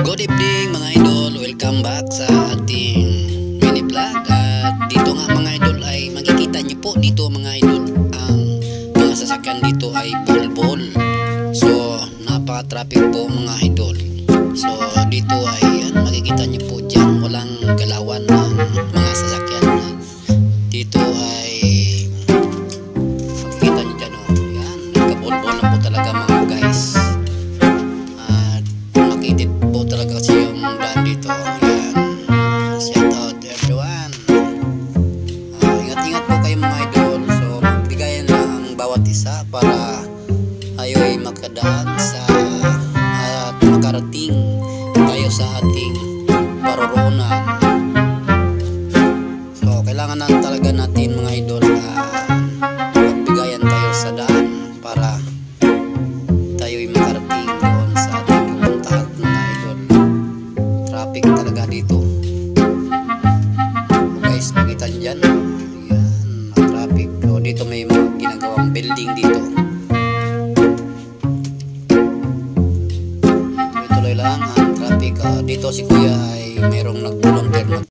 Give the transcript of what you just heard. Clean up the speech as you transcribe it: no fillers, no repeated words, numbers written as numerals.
Good evening mga idol, welcome back sa ating mini vlog. At dito nga mga idol ay makikita nyo po dito mga idol, ang mga sasakyan dito ay bol-bol. So napaka-traffic po mga idol. So dito ay makikita nyo po dyan, walang galawan ng mga sasakyan. Dito ay makikita nyo dyan, yan, nagka-bol-bol na po talaga mga guys. Makikita po talaga kasi yung daan dito. Yan, shout out to everyone. Ingat-ingat po kayo mga idol. So magbigayan lang ang bawat isa para tayo ay makadaan sa at makarating tayo sa ating paroroonan. So kailangan na talaga natin mga idol magbigayan tayo sa daan para tayo ay makarating doon sa ating pupuntahan mga idol. Traffic talaga dito. So guys, makita nyo dyan, yan, traffic. So dito may mga ginagawang building dito. Tuloy lang ang traffic. Dito si kuya ay merong nag-volunteer